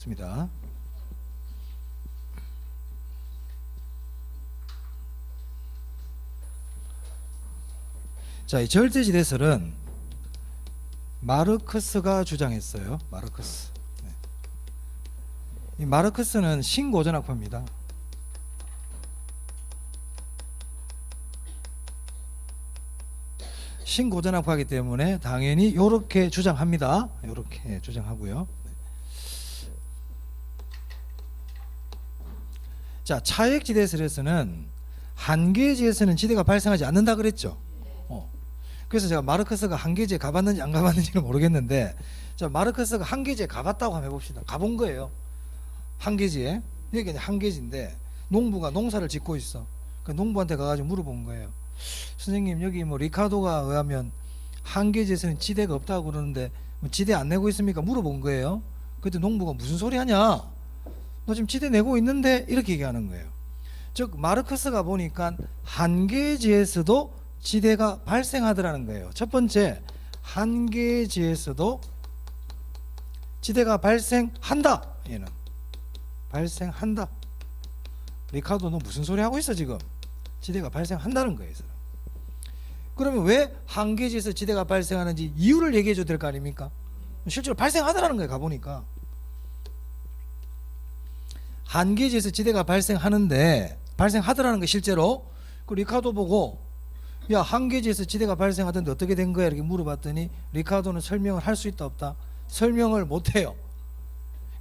있습니다. 자, 이 절대지대설은 마르크스가 주장했어요. 마르크스. 이 마르크스는 신고전학파입니다. 신고전학파이기 때문에 당연히 이렇게 주장합니다. 이렇게 주장하고요. 자, 차액지대설에서는 한계지에서는 지대가 발생하지 않는다 그랬죠. 그래서 제가 마르크스가 한계지에 가봤는지 안 가봤는지는 모르겠는데, 자, 마르크스가 한계지에 가봤다고 한번 해봅시다. 가본 거예요. 한계지에. 여기 한계지인데 농부가 농사를 짓고 있어. 그 농부한테 가가지고 물어본 거예요. 선생님, 여기 뭐 리카도가 의하면 한계지에서는 지대가 없다고 그러는데 뭐 지대 안 내고 있습니까? 물어본 거예요. 그때 농부가 무슨 소리 하냐? 너 지금 지대 내고 있는데? 이렇게 얘기하는 거예요. 즉 마르크스가 보니까 한계지에서도 지대가 발생하더라는 거예요. 첫 번째, 한계지에서도 지대가 발생한다. 얘는 발생한다. 리카도 너 무슨 소리 하고 있어 지금? 지대가 발생한다는 거예요. 그러면 왜 한계지에서 지대가 발생하는지 이유를 얘기해 줘야 될 거 아닙니까? 실제로 발생하더라는 거예요. 가보니까 한계지에서 지대가 발생하는데 발생하더라는 거 실제로. 그 리카도 보고 야, 한계지에서 지대가 발생하던데 어떻게 된 거야? 이렇게 물어봤더니 리카도는 설명을 할 수 있다 없다? 설명을 못해요.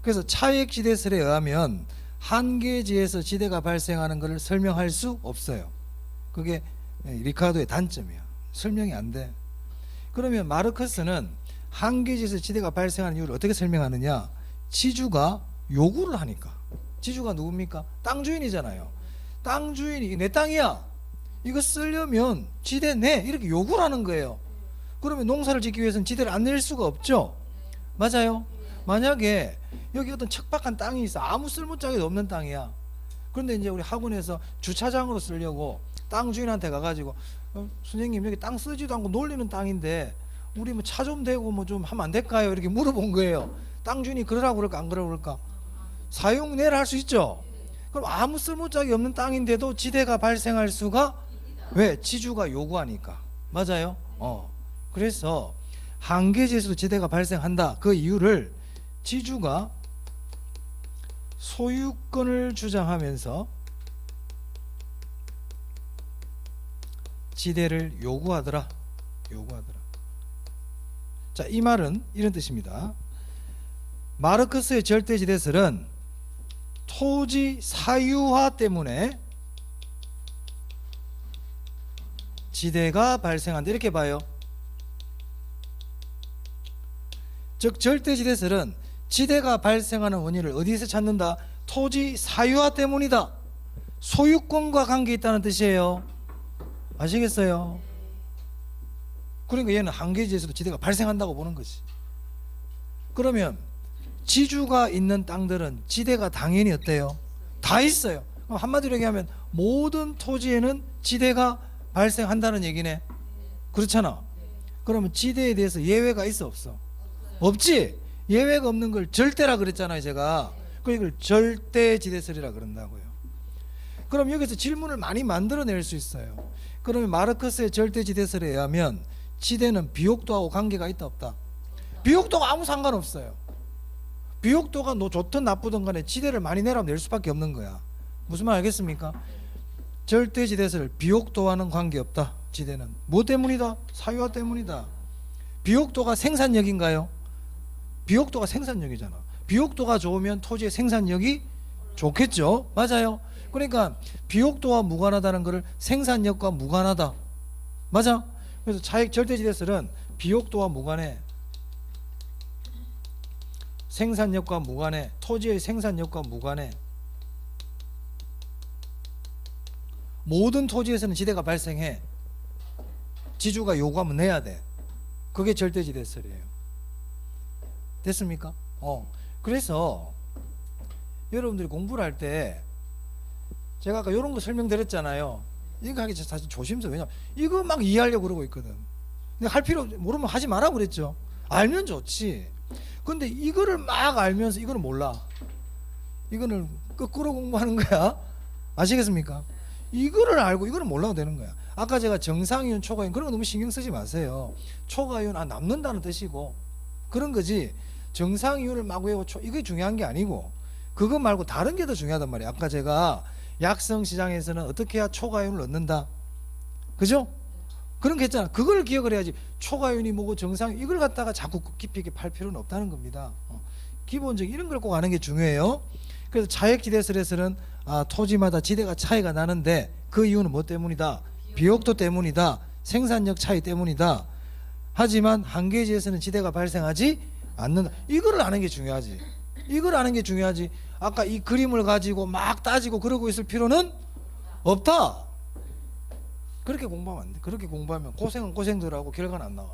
그래서 차액지대설에 의하면 한계지에서 지대가 발생하는 것을 설명할 수 없어요. 그게 리카도의 단점이야. 설명이 안 돼. 그러면 마르크스는 한계지에서 지대가 발생하는 이유를 어떻게 설명하느냐? 지주가 요구를 하니까. 지주가 누굽니까? 땅 주인이잖아요. 땅 주인이 내 땅이야, 이거 쓰려면 지대 내, 이렇게 요구를 하는 거예요. 그러면 농사를 짓기 위해서는 지대를 안 낼 수가 없죠. 맞아요. 만약에 여기 어떤 척박한 땅이 있어, 아무 쓸모짝에도 없는 땅이야. 그런데 이제 우리 학원에서 주차장으로 쓰려고 땅 주인한테 가가지고 선생님, 여기 땅 쓰지도 않고 놀리는 땅인데 우리 뭐 차 좀 대고 뭐 좀 하면 안 될까요? 이렇게 물어본 거예요. 땅 주인이 그러라고 그럴까 안 그러라고 그럴까? 사용내를 할 수 있죠. 그럼 아무 쓸모짝이 없는 땅인데도 지대가 발생할 수가, 왜? 지주가 요구하니까. 맞아요. 그래서 한계지에서도 지대가 발생한다. 그 이유를 지주가 소유권을 주장하면서 지대를 요구하더라. 자, 이 말은 이런 뜻입니다. 마르크스의 절대지대설은 토지 사유화 때문에 지대가 발생한다, 이렇게 봐요. 즉 절대지대설은 지대가 발생하는 원인을 어디서 찾는다? 토지 사유화 때문이다. 소유권과 관계 있다는 뜻이에요. 아시겠어요? 그러니까 얘는 한계지에서도 지대가 발생한다고 보는 거지. 그러면 지주가 있는 땅들은 지대가 당연히 어때요? 다 있어요. 한마디로 얘기하면 모든 토지에는 지대가 발생한다는 얘기네. 그렇잖아. 그러면 지대에 대해서 예외가 있어 없어? 없지. 예외가 없는 걸 절대라 그랬잖아요 제가. 그걸 절대지대설이라 그런다고요. 그럼 여기서 질문을 많이 만들어낼 수 있어요. 그러면 마르크스의 절대지대설에 의하면 지대는 비옥도하고 관계가 있다 없다? 비옥도가 아무 상관없어요. 비옥도가 너 좋든 나쁘든 간에 지대를 많이 내라면 낼 수밖에 없는 거야. 무슨 말 알겠습니까? 절대지대설, 비옥도와는 관계없다. 지대는 뭐 때문이다? 사유화 때문이다. 비옥도가 생산력인가요? 비옥도가 생산력이잖아. 비옥도가 좋으면 토지의 생산력이 좋겠죠. 맞아요. 그러니까 비옥도와 무관하다는 것을 생산력과 무관하다. 맞아. 그래서 차액 절대지대설은 비옥도와 무관해. 생산력과 무관해. 토지의 생산력과 무관해. 모든 토지에서는 지대가 발생해. 지주가 요구하면 내야 돼. 그게 절대지대설이에요. 됐습니까? 그래서 여러분들이 공부를 할 때 제가 아까 이런 거 설명드렸잖아요. 이거 하기 사실 조심스러워. 왜냐면 이거 막 이해하려고 그러고 있거든. 근데 할 필요, 모르면 하지 마라 그랬죠. 알면 좋지. 근데 이거를 막 알면서 이거는 몰라. 이거는 거꾸로 공부하는 거야. 아시겠습니까? 이거를 알고 이거는 몰라도 되는 거야. 아까 제가 정상이온, 초과이온 그런 거 너무 신경 쓰지 마세요. 초과이온 남는다는 뜻이고 그런 거지. 정상이온을 막 외우고 이게 중요한 게 아니고 그거 말고 다른 게 더 중요하단 말이야. 아까 제가 약성 시장에서는 어떻게 해야 초과이온을 얻는다. 그죠? 그런 게 했잖아. 그걸 기억을 해야지. 초과이온이 뭐고 정상 이걸 갖다가 자꾸 깊이 있게 팔 필요는 없다는 겁니다. 기본적인 이런 걸 꼭 아는 게 중요해요. 그래서 차액지대설에서는 토지마다 지대가 차이가 나는데 그 이유는 뭐 때문이다? 비옥도 때문이다. 생산력 차이 때문이다. 하지만 한계지에서는 지대가 발생하지 않는다. 이거를 아는 게 중요하지. 이걸 아는 게 중요하지. 아까 이 그림을 가지고 막 따지고 그러고 있을 필요는 없다. 그렇게 공부하면 안 돼. 그렇게 공부하면 고생은 고생들하고 결과는 안 나와.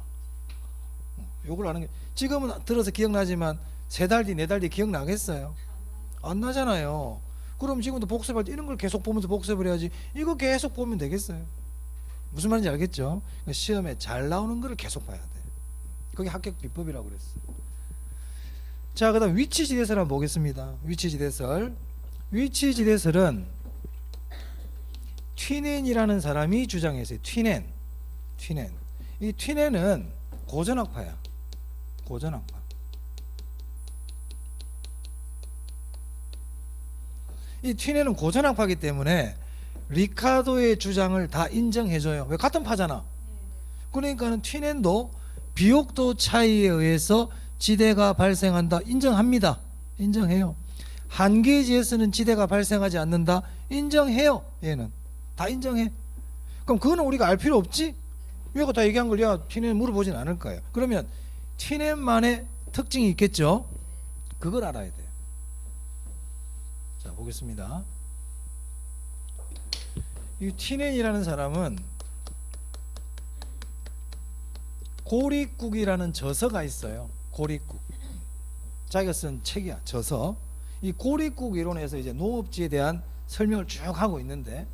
요걸 아는 게 지금은 들어서 기억나지만 3달 뒤, 4달 뒤 기억나겠어요? 안 나잖아요. 그럼 지금도 복습할 때 이런 걸 계속 보면서 복습을 해야지. 이거 계속 보면 되겠어요? 무슨 말인지 알겠죠? 시험에 잘 나오는 거를 계속 봐야 돼. 그게 합격 비법이라고 그랬어. 자, 그 다음 위치지대설 한번 보겠습니다. 위치지대설. 위치지대설은 튀넨이라는 사람이 주장했어요. 튀넨. 이 튀넨은 고전학파야. 고전학파. 이 튀넨은 고전학파이기 때문에 리카도의 주장을 다 인정해줘요. 왜? 같은 파잖아. 그러니까는 튀넨도 비옥도 차이에 의해서 지대가 발생한다. 인정합니다. 인정해요. 한계지에서는 지대가 발생하지 않는다. 인정해요. 얘는 다 인정해. 그럼 그거는 우리가 알 필요 없지? 얘가 다 얘기한 걸 야 튀넨 물어보진 않을 거예요. 그러면 튀넨만의 특징이 있겠죠. 그걸 알아야 돼요. 자, 보겠습니다. 이 튀넨이라는 사람은 고립국이라는 저서가 있어요. 고립국. 자기가 쓴 책이야. 저서. 이 고립국 이론에서 이제 농업지에 대한 설명을 쭉 하고 있는데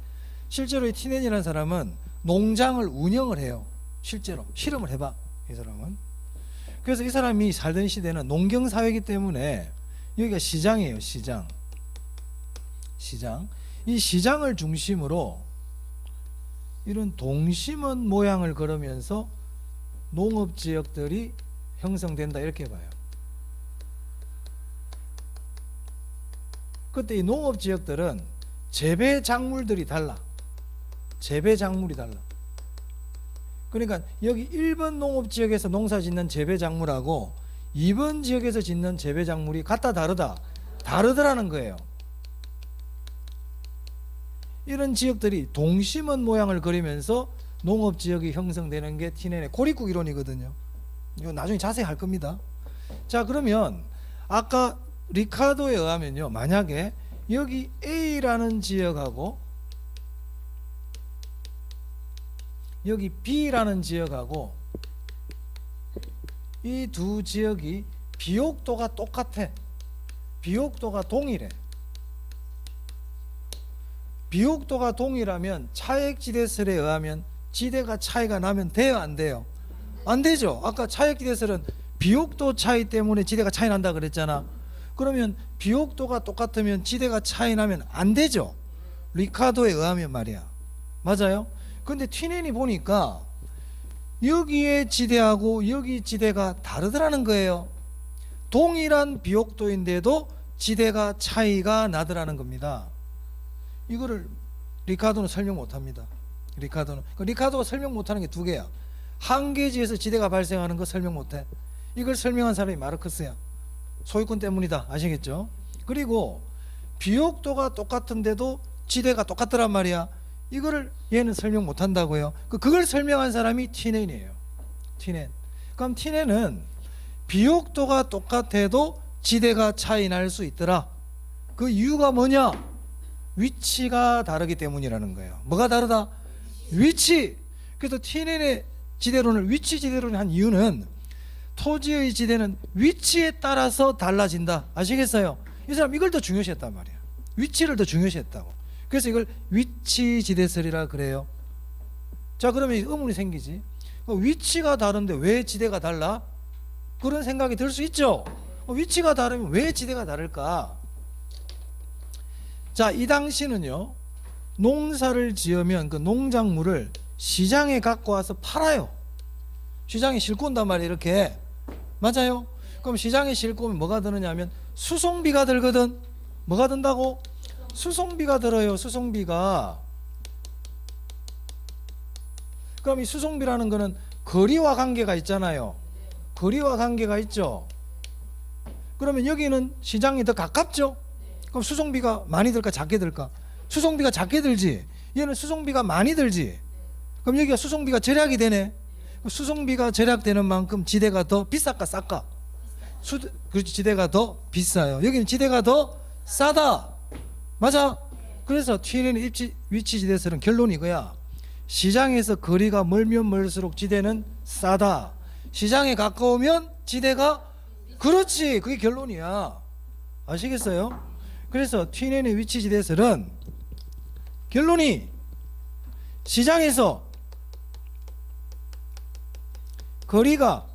실제로 이 튀넨이라는 사람은 농장을 운영을 해요. 실제로 실험을 해봐. 이 사람은. 그래서 이 사람이 살던 시대는 농경사회이기 때문에 여기가 시장이에요. 시장. 이 시장을 중심으로 이런 동심원 모양을 걸으면서 농업지역들이 형성된다 이렇게 봐요. 그때 이 농업지역들은 재배 작물들이 달라. 재배 작물이 달라. 그러니까 여기 1번 농업지역에서 농사짓는 재배 작물하고 2번 지역에서 짓는 재배 작물이 같다 다르다? 다르더라는 거예요. 이런 지역들이 동심원 모양을 그리면서 농업지역이 형성되는 게 튀넨의 고립국 이론이거든요. 이거 나중에 자세히 할 겁니다. 자, 그러면 아까 리카도에 의하면요, 만약에 여기 A라는 지역하고 여기 B라는 지역하고 이 두 지역이 비옥도가 똑같아. 비옥도가 동일해. 비옥도가 동일하면 차액지대설에 의하면 지대가 차이가 나면 돼요, 안 돼요? 안 되죠. 아까 차액지대설은 비옥도 차이 때문에 지대가 차이 난다 그랬잖아. 그러면 비옥도가 똑같으면 지대가 차이 나면 안 되죠. 리카도에 의하면 말이야. 맞아요? 근데 튀넨이 보니까 여기에 지대하고 여기 지대가 다르더라는 거예요. 동일한 비옥도인데도 지대가 차이가 나더라는 겁니다. 이거를 리카도는 설명 못합니다. 리카도가 설명 못하는 게 두 개야. 한계지에서 지대가 발생하는 거 설명 못해. 이걸 설명한 사람이 마르크스야. 소유권 때문이다. 아시겠죠? 그리고 비옥도가 똑같은데도 지대가 똑같더란 말이야. 이거를 얘는 설명 못한다고요. 그걸 설명한 사람이 튀넨이에요. 튀넨. 그럼 튀넨은 비옥도가 똑같아도 지대가 차이 날 수 있더라. 그 이유가 뭐냐? 위치가 다르기 때문이라는 거예요. 뭐가 다르다? 위치. 그래서 튀넨의 지대론을 위치 지대론을 한 이유는 토지의 지대는 위치에 따라서 달라진다. 아시겠어요? 이 사람 이걸 더 중요시했단 말이야. 위치를 더 중요시했다고. 그래서 이걸 위치 지대설이라 그래요. 자, 그러면 의문이 생기지. 위치가 다른데 왜 지대가 달라? 그런 생각이 들 수 있죠. 위치가 다르면 왜 지대가 다를까? 자, 이 당시는요, 농사를 지으면 그 농작물을 시장에 갖고 와서 팔아요. 시장에 싣고 온단 말이에요. 이렇게. 맞아요? 그럼 시장에 싣고 오면 뭐가 드느냐면 수송비가 들거든. 뭐가 든다고? 수송비가 들어요. 수송비가. 그럼 이 수송비라는 거는 거리와 관계가 있잖아요. 거리와 관계가 있죠. 그러면 여기는 시장이 더 가깝죠. 그럼 수송비가 많이 들까 작게 들까? 수송비가 작게 들지. 얘는 수송비가 많이 들지. 그럼 여기가 수송비가 절약이 되네. 수송비가 절약되는 만큼 지대가 더 비쌀까 쌀까? 그렇지, 지대가 더 비싸요. 여기는 지대가 더 싸다. 맞아. 그래서 T&N의 위치 지대설은 결론이 이거야. 시장에서 거리가 멀면 멀수록 지대는 싸다. 시장에 가까우면 지대가, 그렇지, 그게 결론이야. 아시겠어요? 그래서 T&N의 위치 지대설은 결론이 시장에서 거리가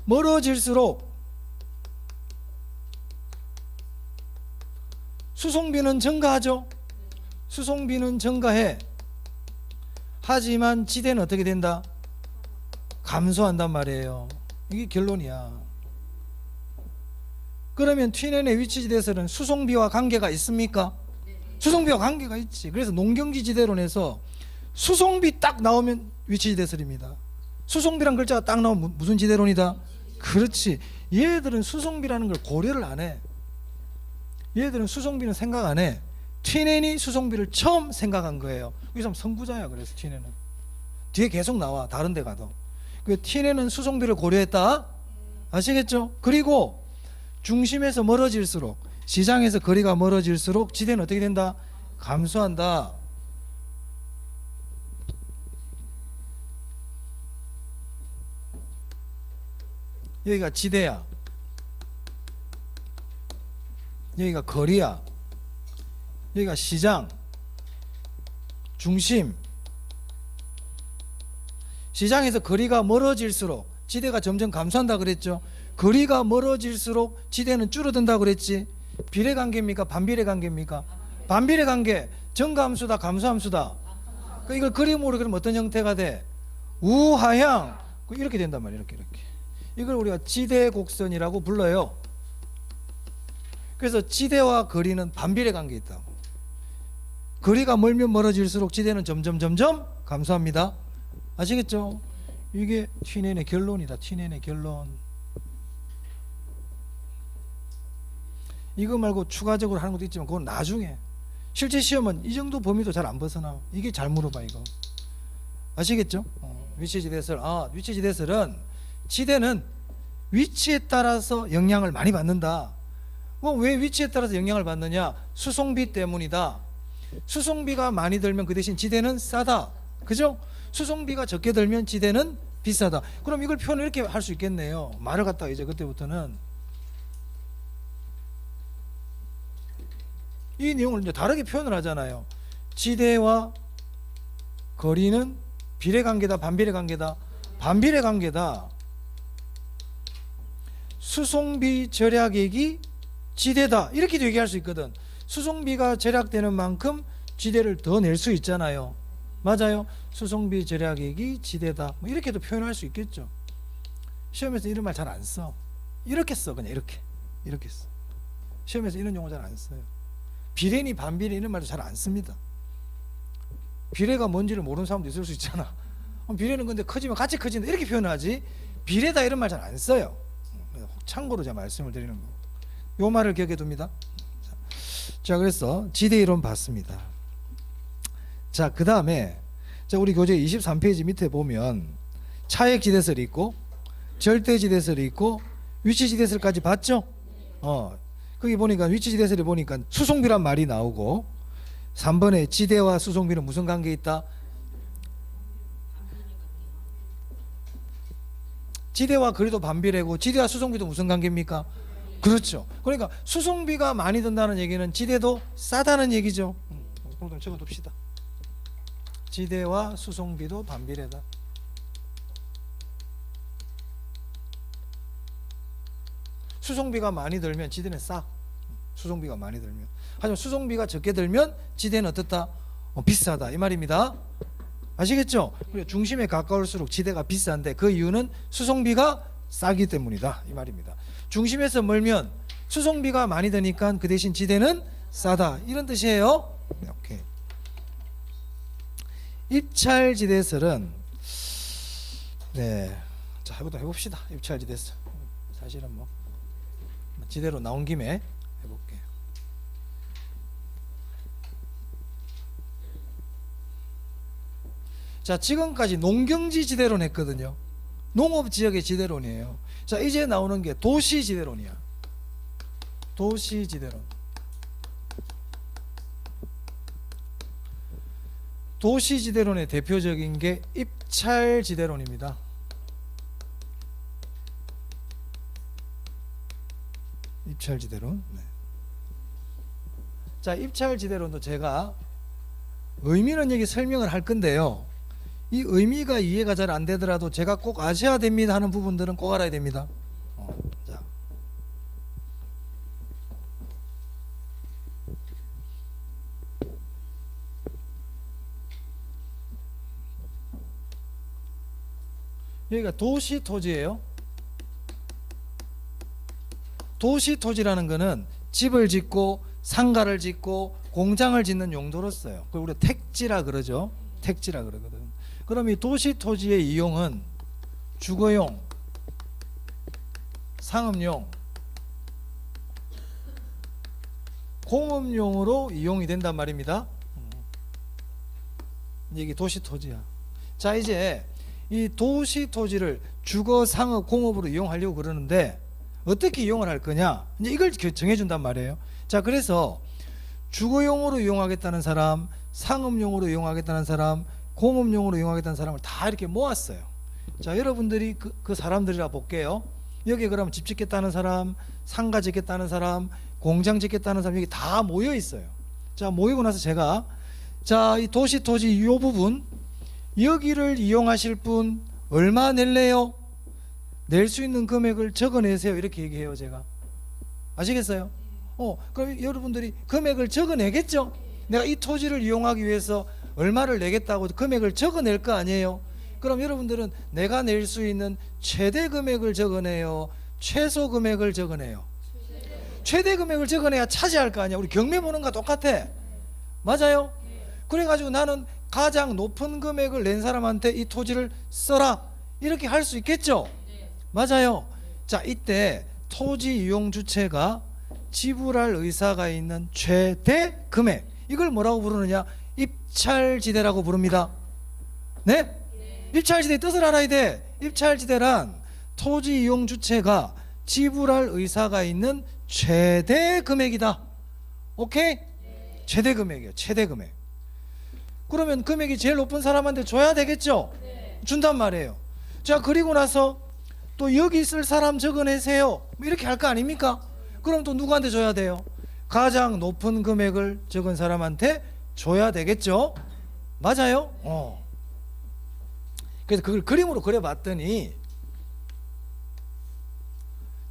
멀어질수록 수송비는 증가하죠. 수송비는 증가해. 하지만 지대는 어떻게 된다? 감소한단 말이에요. 이게 결론이야. 그러면 T&N의 위치지대설은 수송비와 관계가 있습니까? 수송비와 관계가 있지. 그래서 농경지 지대론에서 수송비 딱 나오면 위치지대설입니다. 수송비란 글자가 딱 나오면 무슨 지대론이다? 그렇지. 얘들은 수송비라는 걸 고려를 안 해. 얘들은 수송비는 생각 안 해. T&N이 수송비를 처음 생각한 거예요. 이 사람 선구자야. 그래서 T&N은 뒤에 계속 나와. 다른 데 가도. 그 T&N은 수송비를 고려했다. 아시겠죠? 그리고 중심에서 멀어질수록, 시장에서 거리가 멀어질수록 지대는 어떻게 된다? 감소한다. 여기가 지대야. 여기가 거리야. 여기가 시장, 중심. 시장에서 거리가 멀어질수록 지대가 점점 감소한다 그랬죠. 거리가 멀어질수록 지대는 줄어든다 그랬지. 비례관계입니까? 반비례관계입니까? 반비례관계. 정감수다 감소함수다. 그러니까 이걸 그림으로 그리면 어떤 형태가 돼? 우하향. 이렇게 된단 말이에요. 이렇게. 이걸 우리가 지대곡선이라고 불러요. 그래서 지대와 거리는 반비례관계에 있다고. 거리가 멀면 멀어질수록 지대는 점점 감소합니다. 아시겠죠? 이게 T&N의 결론이다. T&N의 결론. 이거 말고 추가적으로 하는 것도 있지만 그건 나중에. 실제 시험은 이 정도 범위도 잘 안 벗어나. 이게 잘 물어봐 이거. 아시겠죠? 위치지대설. 위치지대설은 지대는 위치에 따라서 영향을 많이 받는다. 왜 위치에 따라서 영향을 받느냐? 수송비 때문이다. 수송비가 많이 들면 그 대신 지대는 싸다. 그죠? 수송비가 적게 들면 지대는 비싸다. 그럼 이걸 표현을 이렇게 할 수 있겠네요. 말을 갖다가 이제 그때부터는 이 내용을 이제 다르게 표현을 하잖아요. 지대와 거리는 비례관계다, 반비례관계다? 반비례관계다. 수송비 절약액이 지대다. 이렇게도 얘기할 수 있거든. 수송비가 절약되는 만큼 지대를 더 낼 수 있잖아요. 맞아요. 수송비 절약액이 지대다. 이렇게도 표현할 수 있겠죠. 시험에서 이런 말 잘 안 써. 이렇게 써. 그냥 이렇게 써. 시험에서 이런 용어 잘 안 써요. 비례니 반비례 이런 말도 잘 안 씁니다. 비례가 뭔지를 모르는 사람도 있을 수 있잖아. 비례는 근데 커지면 같이 커진다 이렇게 표현하지, 비례다 이런 말 잘 안 써요. 참고로 제가 말씀을 드리는 거. 요 말을 기억해 둡니다. 자, 그래서 지대 이론 봤습니다. 자, 그 다음에 우리 교재 23페이지 밑에 보면 차액 지대설이 있고 절대 지대설이 있고 위치 지대설까지 봤죠? 거기 보니까 위치 지대설에 보니까 수송비란 말이 나오고 3번에 지대와 수송비는 무슨 관계에 있다? 지대와 거리도 반비례고 지대와 수송비도 무슨 관계입니까? 그렇죠. 그러니까 수송비가 많이 든다는 얘기는 지대도 싸다는 얘기죠. 적어둡시다. 지대와 수송비도 반비례다. 수송비가 많이 들면 지대는 싸. 수송비가 많이 들면. 하지만 수송비가 적게 들면 지대는 어떻다? 비싸다 이 말입니다. 아시겠죠? 그리고 중심에 가까울수록 지대가 비싼데 그 이유는 수송비가 싸기 때문이다 이 말입니다. 중심에서 멀면 수송비가 많이 드니까 그 대신 지대는 싸다 이런 뜻이에요. 네, 오케이. 입찰지대설은 네, 자 해봅시다. 입찰지대설 사실은 뭐 지대로 나온 김에 해볼게요. 자, 지금까지 농경지 지대론 했거든요. 농업지역의 지대론이에요. 자, 이제 나오는 게 도시지대론이야. 도시지대론. 도시지대론의 대표적인 게 입찰지대론입니다. 입찰지대론. 네. 자, 입찰지대론도 제가 의미는 여기 설명을 할 건데요. 이 의미가 이해가 잘 안 되더라도 제가 꼭 아셔야 됩니다 하는 부분들은 꼭 알아야 됩니다. 자. 여기가 도시토지예요. 도시토지라는 거는 집을 짓고 상가를 짓고 공장을 짓는 용도로 써요. 그걸 우리가 택지라 그러죠. 택지라 그러거든. 그럼 이 도시토지의 이용은 주거용, 상업용, 공업용으로 이용이 된단 말입니다. 이게 도시토지야. 자, 이제 이 도시토지를 주거, 상업, 공업으로 이용하려고 그러는데 어떻게 이용을 할 거냐? 이제 이걸 정해준단 말이에요. 자, 그래서 주거용으로 이용하겠다는 사람, 상업용으로 이용하겠다는 사람, 공업용으로 이용하겠다는 사람을 다 이렇게 모았어요. 자, 여러분들이 그 사람들이라 볼게요. 여기 그러면 집 짓겠다는 사람, 상가 짓겠다는 사람, 공장 짓겠다는 사람 여기 다 모여 있어요. 자, 모이고 나서 제가 자, 이 도시토지 이 부분 여기를 이용하실 분 얼마 낼래요? 낼 수 있는 금액을 적어내세요. 이렇게 얘기해요, 제가. 아시겠어요? 그럼 여러분들이 금액을 적어내겠죠? 내가 이 토지를 이용하기 위해서 얼마를 내겠다고 금액을 적어낼 거 아니에요? 그럼 여러분들은 내가 낼 수 있는 최대 금액을 적어내요? 최소 금액을 적어내요? 최대 금액을 적어내야 차지할 거 아니야? 우리 경매 보는 거 똑같아. 맞아요? 그래가지고 나는 가장 높은 금액을 낸 사람한테 이 토지를 써라 이렇게 할 수 있겠죠? 맞아요. 자, 이때 토지 이용 주체가 지불할 의사가 있는 최대 금액, 이걸 뭐라고 부르느냐? 입찰지대라고 부릅니다. 네? 입찰지대 뜻을 알아야 돼. 입찰지대란 토지 이용 주체가 지불할 의사가 있는 최대 금액이다. 오케이? 최대 금액이에요. 최대 금액. 그러면 금액이 제일 높은 사람한테 줘야 되겠죠? 준단 말이에요. 자, 그리고 나서 또 여기 있을 사람 적어내세요. 뭐 이렇게 할 거 아닙니까? 그럼 또 누구한테 줘야 돼요? 가장 높은 금액을 적은 사람한테 줘야 되겠죠? 맞아요? 그래서 그걸 그림으로 그려봤더니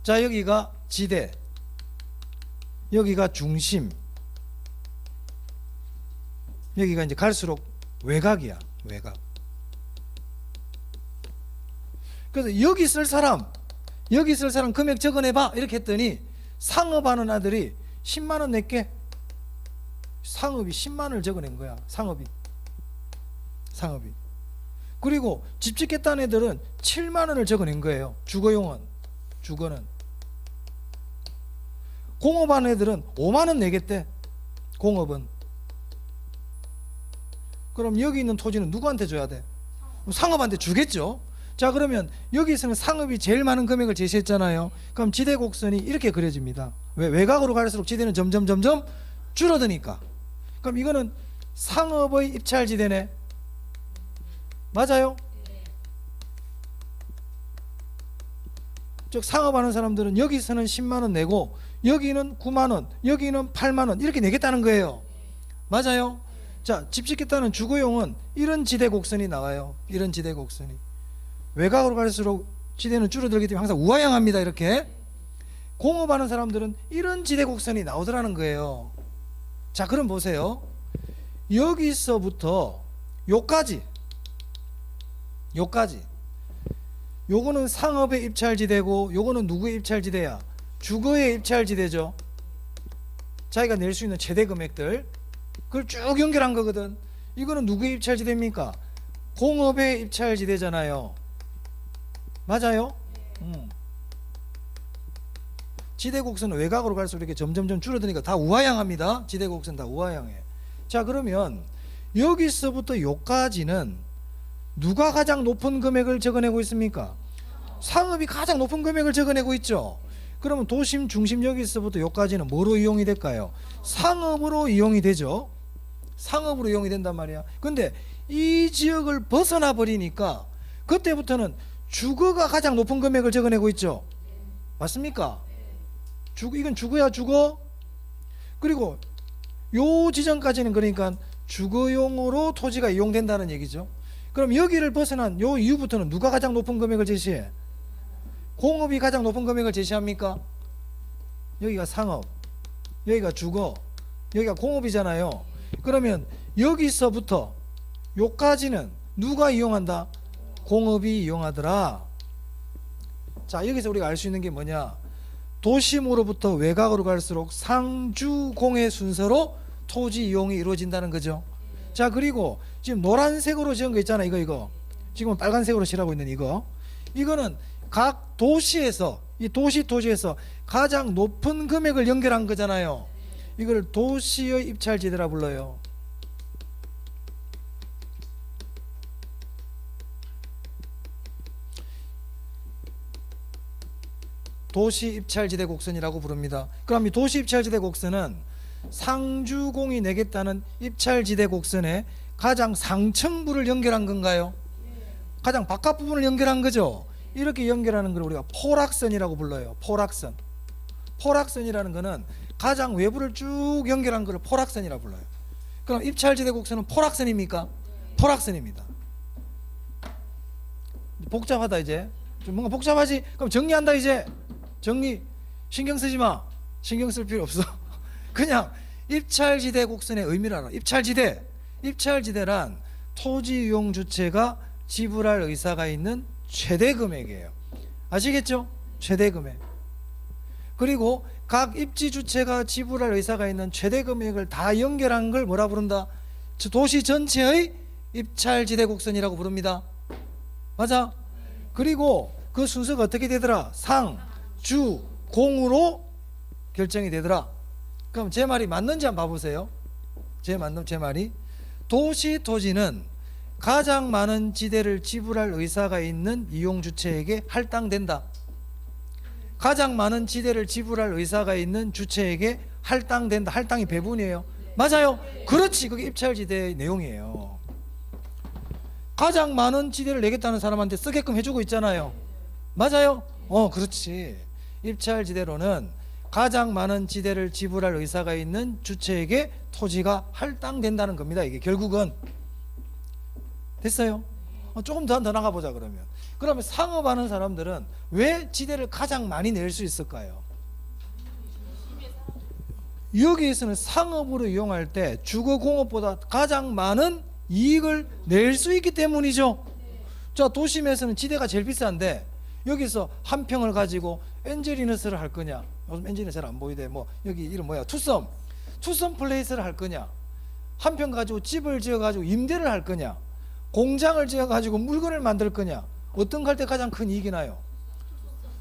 자, 여기가 지대, 여기가 중심, 여기가 이제 갈수록 외곽이야. 외곽. 그래서 여기 쓸 사람 금액 적어내봐 이렇게 했더니 상업하는 아들이 10만 원 낼게. 상업이 10만 원을 적어낸 거야. 상업이. 그리고 집 짓겠다는 애들은 7만 원을 적어낸 거예요. 주거용은. 주거는. 공업하는 애들은 5만 원 내겠대. 공업은. 그럼 여기 있는 토지는 누구한테 줘야 돼? 상업한테 주겠죠. 자, 그러면 여기서는 상업이 제일 많은 금액을 제시했잖아요. 그럼 지대 곡선이 이렇게 그려집니다. 왜? 외곽으로 갈수록 지대는 점점 줄어드니까. 그럼 이거는 상업의 입찰지대네. 맞아요? 즉 상업하는 사람들은 여기서는 10만 원 내고 여기는 9만 원, 여기는 8만 원 이렇게 내겠다는 거예요. 맞아요? 자, 집 짓겠다는 주거용은 이런 지대 곡선이 나와요. 이런 지대 곡선이. 외곽으로 갈수록 지대는 줄어들기 때문에 항상 우하향합니다. 이렇게. 공업하는 사람들은 이런 지대 곡선이 나오더라는 거예요. 자, 그럼 보세요. 여기서부터 요까지 요거는 상업의 입찰지대고 요거는 누구의 입찰지대야? 주거의 입찰지대죠. 자기가 낼 수 있는 최대 금액들 그걸 쭉 연결한 거거든. 이거는 누구의 입찰지대입니까? 공업의 입찰지대잖아요. 맞아요? 지대곡선은 외곽으로 갈수록 이렇게 점점점 줄어드니까 다 우하향합니다. 지대곡선 다 우하향해. 자, 그러면 여기서부터 요까지는 누가 가장 높은 금액을 적어내고 있습니까? 상업이 가장 높은 금액을 적어내고 있죠. 그러면 도심 중심 여기서부터 요까지는 뭐로 이용이 될까요? 상업으로 이용이 되죠. 상업으로 이용이 된단 말이야. 근데 이 지역을 벗어나 버리니까 그때부터는 주거가 가장 높은 금액을 적어내고 있죠. 맞습니까? 이건 주거야, 주거. 그리고 요 지점까지는 그러니까 주거용으로 토지가 이용된다는 얘기죠. 그럼 여기를 벗어난 요 이후부터는 누가 가장 높은 금액을 제시해? 공업이 가장 높은 금액을 제시합니까? 여기가 상업, 여기가 주거, 여기가 공업이잖아요. 그러면 여기서부터 요까지는 누가 이용한다? 공업이 이용하더라. 자, 여기서 우리가 알 수 있는 게 뭐냐? 도심으로부터 외곽으로 갈수록 상주공의 순서로 토지 이용이 이루어진다는 거죠. 자, 그리고 지금 노란색으로 지은 거 있잖아. 이거 지금 빨간색으로 칠하고 있는 이거는 각 도시에서, 이 도시 토지에서 가장 높은 금액을 연결한 거잖아요. 이걸 도시의 입찰지대라 불러요. 도시 입찰지대 곡선이라고 부릅니다. 그럼 이 도시 입찰지대 곡선은 상주공이 내겠다는 입찰지대 곡선에 가장 상층부를 연결한 건가요? 가장 바깥 부분을 연결한 거죠. 이렇게 연결하는 걸 우리가 포락선이라고 불러요. 포락선. 포락선이라는 거는 가장 외부를 쭉 연결한 걸 포락선이라고 불러요. 그럼 입찰지대 곡선은 포락선입니까? 포락선입니다. 복잡하다. 이제 좀 뭔가 복잡하지? 그럼 정리한다. 이제 정리. 신경 쓰지 마. 신경 쓸 필요 없어. 그냥 입찰지대 곡선의 의미를 알아. 입찰지대란 토지 이용 주체가 지불할 의사가 있는 최대 금액이에요. 아시겠죠? 최대 금액. 그리고 각 입지 주체가 지불할 의사가 있는 최대 금액을 다 연결한 걸 뭐라 부른다? 도시 전체의 입찰지대 곡선이라고 부릅니다. 맞아? 그리고 그 순서가 어떻게 되더라? 상, 주, 공으로 결정이 되더라. 그럼 제 말이 맞는지 한번 봐보세요. 제 말이 도시 토지는 가장 많은 지대를 지불할 의사가 있는 이용 주체에게 할당된다. 가장 많은 지대를 지불할 의사가 있는 주체에게 할당된다. 할당이 배분이에요. 맞아요. 그렇지. 그게 입찰지대의 내용이에요. 가장 많은 지대를 내겠다는 사람한테 쓰게끔 해주고 있잖아요. 맞아요. 그렇지. 입찰지대로는 가장 많은 지대를 지불할 의사가 있는 주체에게 토지가 할당된다는 겁니다. 이게 결국은. 됐어요? 조금 더 나가보자. 그러면 상업하는 사람들은 왜 지대를 가장 많이 낼 수 있을까요? 여기에서는 상업으로 이용할 때 주거공업보다 가장 많은 이익을 낼 수 있기 때문이죠. 자, 도심에서는 지대가 제일 비싼데 여기서 한 평을 가지고 엔젤리너스를 할 거냐? 요즘 엔젤리너스 잘 안 보이대. 뭐 여기 이름 뭐야? 투썸 플레이스를 할 거냐? 한 평 가지고 집을 지어 가지고 임대를 할 거냐? 공장을 지어 가지고 물건을 만들 거냐? 어떤 거 할 때 가장 큰 이익이 나요?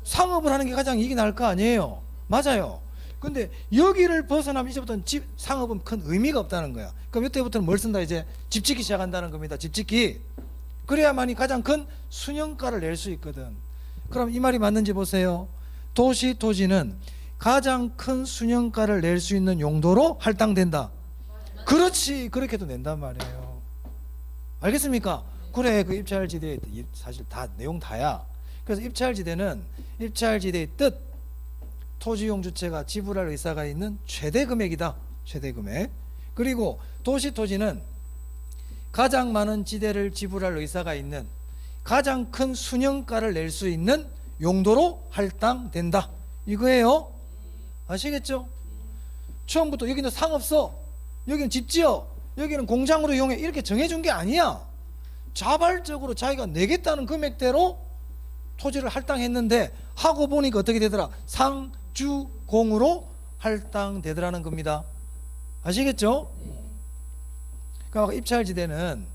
상업을 하는 게 가장 이익이 날 거 아니에요. 맞아요. 근데 여기를 벗어나면 이제부터는 상업은 큰 의미가 없다는 거야. 그럼 이때부터는 뭘 쓴다? 이제 집 짓기 시작한다는 겁니다. 집 짓기. 그래야만이 가장 큰 순영가를 낼 수 있거든. 그럼 이 말이 맞는지 보세요. 도시 토지는 가장 큰 순영가를 낼 수 있는 용도로 할당된다. 그렇지. 그렇게도 낸단 말이에요. 알겠습니까? 그래. 그 입찰지대 사실 다 내용 다야. 그래서 입찰지대는 입찰지대의 뜻, 토지용 주체가 지불할 의사가 있는 최대 금액이다. 최대 금액. 그리고 도시 토지는 가장 많은 지대를 지불할 의사가 있는 가장 큰 순영가를 낼 수 있는 용도로 할당된다. 이거예요. 아시겠죠? 처음부터 여기는 상 없어, 여기는 집 지어, 여기는 공장으로 이용해, 이렇게 정해준 게 아니야. 자발적으로 자기가 내겠다는 금액대로 토지를 할당했는데 하고 보니까 어떻게 되더라? 상주공으로 할당되더라는 겁니다. 아시겠죠? 그러니까 입찰지대는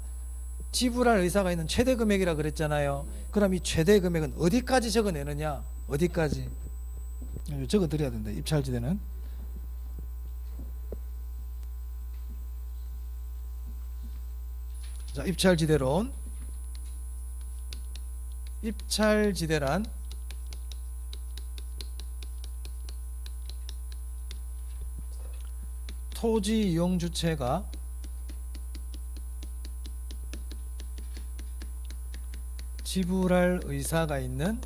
지불할 의사가 있는 최대 금액이라 그랬잖아요. 그럼 이 최대 금액은 어디까지 적어내느냐? 어디까지? 적어드려야 된다. 입찰지대는. 자, 입찰지대론. 입찰지대란 토지 이용 주체가 지불할 의사가 있는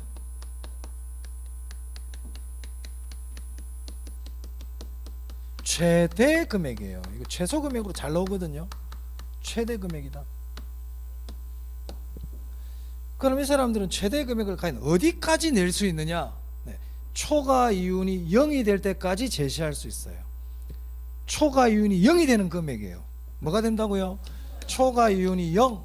최대 금액이에요. 이거 최소 금액으로 잘 나오거든요. 최대 금액이다. 그럼 이 사람들은 최대 금액을 과연 어디까지 낼 수 있느냐? 네. 초과 이윤이 0이 될 때까지 제시할 수 있어요. 초과 이윤이 0이 되는 금액이에요. 뭐가 된다고요? 초과 이윤이 0.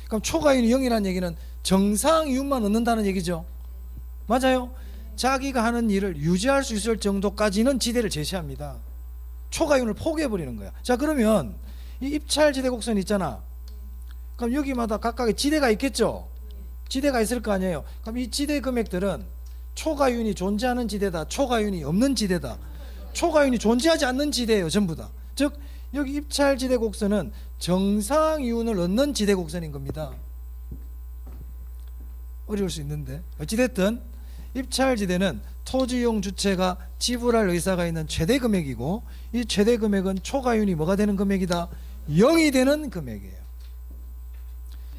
그럼 초과 이윤이 0이라는 얘기는 정상 이윤만 얻는다는 얘기죠. 맞아요? 자기가 하는 일을 유지할 수 있을 정도까지는 지대를 제시합니다. 초과 이윤을 포기해버리는 거야. 자, 그러면 이 입찰지대 곡선 있잖아. 그럼 여기마다 각각의 지대가 있겠죠. 지대가 있을 거 아니에요. 그럼 이 지대 금액들은 초과이윤이 존재하는 지대다, 초과이윤이 없는 지대다. 초과이윤이 존재하지 않는 지대예요. 전부 다. 즉 여기 입찰지대 곡선은 정상이윤을 얻는 지대 곡선인 겁니다. 어려울 수 있는데 어찌됐든 입찰지대는 토지이용 주체가 지불할 의사가 있는 최대 금액이고, 이 최대 금액은 초과이윤이 뭐가 되는 금액이다? 0이 되는 금액이에요.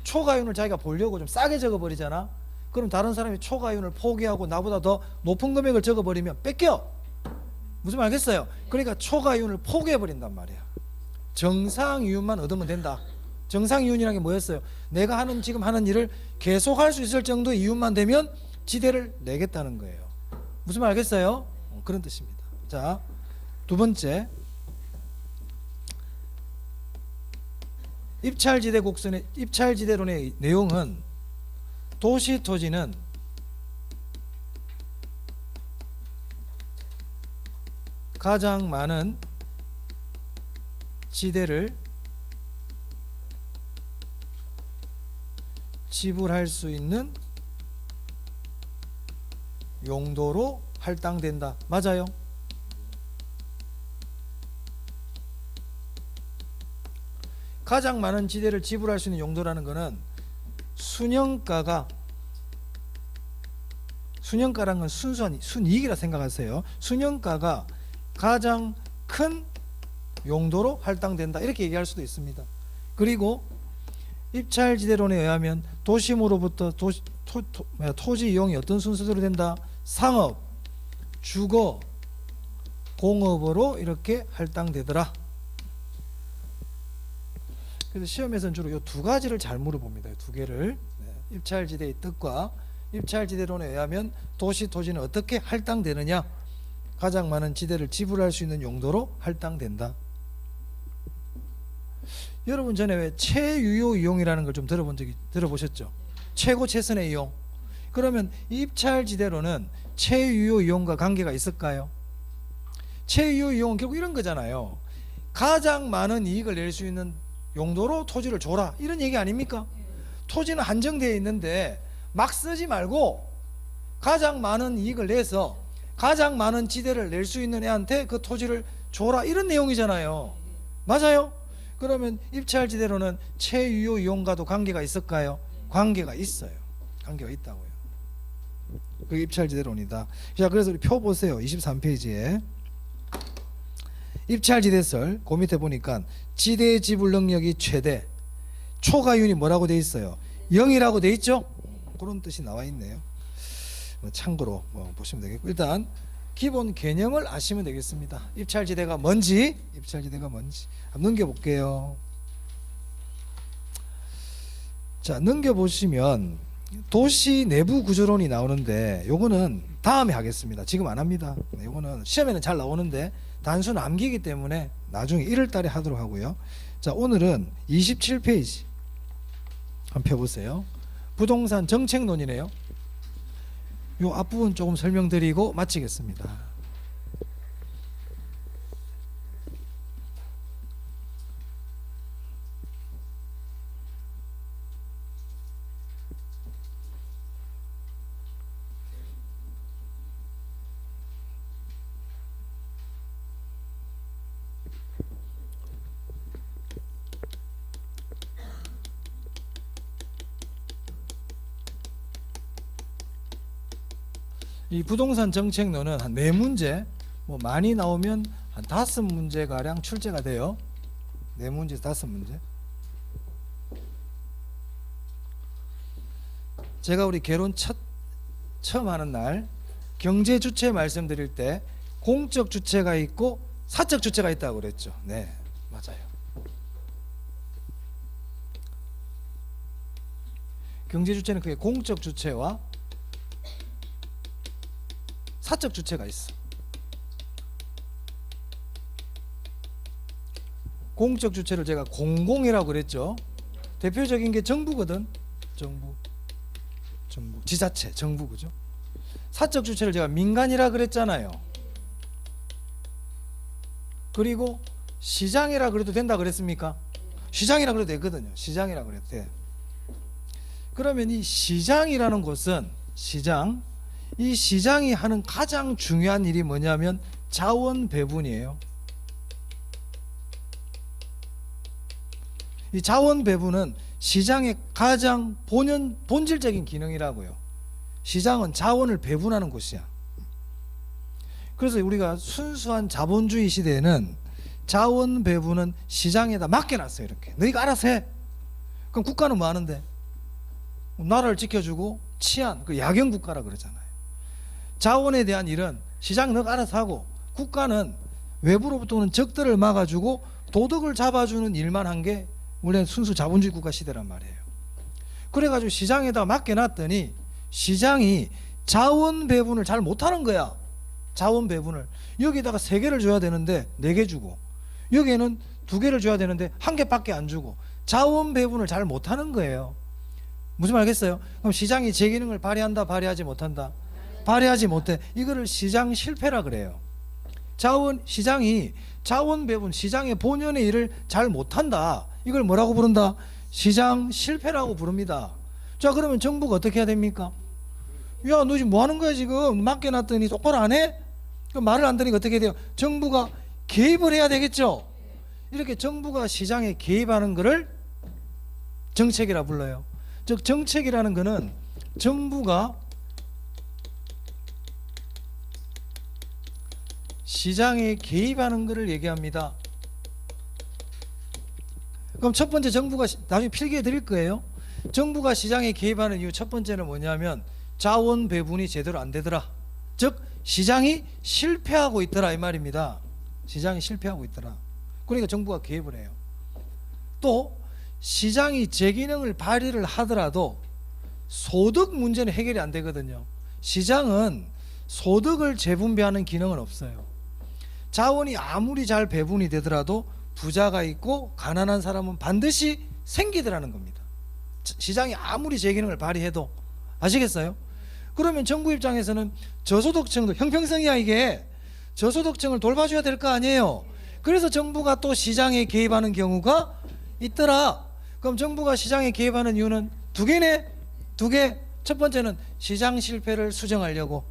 초과이윤을 자기가 보려고 좀 싸게 적어버리잖아. 그럼 다른 사람이 초과이윤을 포기하고 나보다 더 높은 금액을 적어버리면 뺏겨. 무슨 말 알겠어요? 그러니까 초과이윤을 포기해버린단 말이야. 정상이윤만 얻으면 된다. 정상이윤이라는 게 뭐였어요? 내가 지금 하는 일을 계속할 수 있을 정도의 이윤만 되면 지대를 내겠다는 거예요. 무슨 말 알겠어요? 그런 뜻입니다. 자, 두 번째, 입찰지대 곡선의 입찰지대론의 내용은 도시 토지는 가장 많은 지대를 지불할 수 있는 용도로 할당된다. 맞아요? 가장 많은 지대를 지불할 수 있는 용도라는 것은 순영가라는 건 순이익이라 생각하세요. 순영가가 가장 큰 용도로 할당된다, 이렇게 얘기할 수도 있습니다. 그리고 입찰지대론에 의하면 도심으로부터 토지 이용이 어떤 순서대로 된다? 상업, 주거, 공업으로 이렇게 할당되더라. 그래서 시험에서는 주로 이 두 가지를 잘 물어봅니다. 두 개를. 입찰지대의 뜻과 입찰지대론에 의하면 도시 토지는 어떻게 할당되느냐? 가장 많은 지대를 지불할 수 있는 용도로 할당된다. 여러분 전에 왜 최유효 이용이라는 걸 좀 들어보셨죠? 최고 최선의 이용. 그러면 입찰지대로는 최유효 이용과 관계가 있을까요? 최유효 이용은 결국 이런 거잖아요. 가장 많은 이익을 낼 수 있는 용도로 토지를 줘라, 이런 얘기 아닙니까? 토지는 한정되어 있는데 막 쓰지 말고 가장 많은 이익을 내서 가장 많은 지대를 낼 수 있는 애한테 그 토지를 줘라, 이런 내용이잖아요. 맞아요? 그러면 입찰지대로는 최유효 이용과도 관계가 있을까요? 관계가 있어요. 관계가 있다고요. 그게 입찰지대론이다. 자, 그래서 우리 표 보세요. 23페이지에 입찰지대설 그 밑에 보니까 지대 지불 능력이 최대, 초과이윤이 뭐라고 돼 있어요? 0이라고 돼 있죠? 그런 뜻이 나와 있네요. 참고로 보시면 되겠고, 일단 기본 개념을 아시면 되겠습니다. 입찰지대가 뭔지 한번 넘겨볼게요. 자, 넘겨보시면 도시 내부 구조론이 나오는데 요거는 다음에 하겠습니다. 지금 안 합니다. 요거는 시험에는 잘 나오는데 단순 암기이기 때문에 나중에 1월 달에 하도록 하고요. 자, 오늘은 27페이지 한번 펴보세요. 부동산 정책론이네요. 요 앞부분 조금 설명드리고 마치겠습니다. 이 부동산 정책론은 한 4문제, 뭐 많이 나오면 한 5문제 가량 출제가 돼요. 4문제 5문제. 제가 우리 개론 처음 하는 날 경제 주체 말씀드릴 때 공적 주체가 있고 사적 주체가 있다고 그랬죠. 네, 맞아요. 경제 주체는 그게 공적 주체와 사적 주체가 있어. 공적 주체를 제가 공공이라고 그랬죠. 대표적인 게 정부거든. 정부, 지자체, 정부, 그죠? 사적 주체를 제가 민간이라 그랬잖아요. 그리고 시장이라 그래도 된다 그랬습니까? 시장이라 그래도 되거든요. 시장이라 그래도 돼. 그러면 이 시장이라는 곳은 이 시장이 하는 가장 중요한 일이 뭐냐면 자원 배분이에요. 이 자원 배분은 시장의 가장 본질적인 기능이라고요. 시장은 자원을 배분하는 곳이야. 그래서 우리가 순수한 자본주의 시대에는 자원 배분은 시장에다 맡겨놨어요. 이렇게 너희가 알아서 해. 그럼 국가는 뭐 하는데? 나라를 지켜주고 치안, 그 야경 국가라 그러잖아요. 자원에 대한 일은 시장 너가 알아서 하고, 국가는 외부로부터 오는 적들을 막아주고 도덕을 잡아주는 일만 한 게 원래 순수 자본주의 국가 시대란 말이에요. 그래가지고 시장에다 맡겨놨더니 시장이 자원 배분을 잘 못하는 거야. 자원 배분을 여기다가 3개를 줘야 되는데 4개 주고, 여기에는 2개를 줘야 되는데 1개밖에 안 주고, 자원 배분을 잘 못하는 거예요. 무슨 말 알겠어요? 그럼 시장이 제 기능을 발휘한다, 발휘하지 못한다? 발휘하지 못해. 이거를 시장 실패라 그래요. 시장이 자원 배분, 시장의 본연의 일을 잘 못한다. 이걸 뭐라고 부른다? 시장 실패라고 부릅니다. 자, 그러면 정부가 어떻게 해야 됩니까? 야, 너 지금 뭐 하는 거야 지금? 맡겨놨더니 똑바로 안 해? 그럼 말을 안 들으니까 어떻게 돼요? 정부가 개입을 해야 되겠죠. 이렇게 정부가 시장에 개입하는 거를 정책이라 불러요. 즉 정책이라는 거는 정부가 시장에 개입하는 것을 얘기합니다. 그럼 첫 번째, 정부가 나중에 필기해 드릴 거예요. 정부가 시장에 개입하는 이유 첫 번째는 뭐냐면 자원 배분이 제대로 안 되더라. 즉 시장이 실패하고 있더라 이 말입니다. 시장이 실패하고 있더라. 그러니까 정부가 개입을 해요. 또 시장이 제 기능을 발휘를 하더라도 소득 문제는 해결이 안 되거든요. 시장은 소득을 재분배하는 기능은 없어요. 자원이 아무리 잘 배분이 되더라도 부자가 있고 가난한 사람은 반드시 생기더라는 겁니다. 시장이 아무리 제 기능을 발휘해도. 아시겠어요? 그러면 정부 입장에서는 저소득층도, 형평성이야 이게, 저소득층을 돌봐줘야 될 거 아니에요. 그래서 정부가 또 시장에 개입하는 경우가 있더라. 그럼 정부가 시장에 개입하는 이유는 2개네. 2개. 첫 번째는 시장 실패를 수정하려고,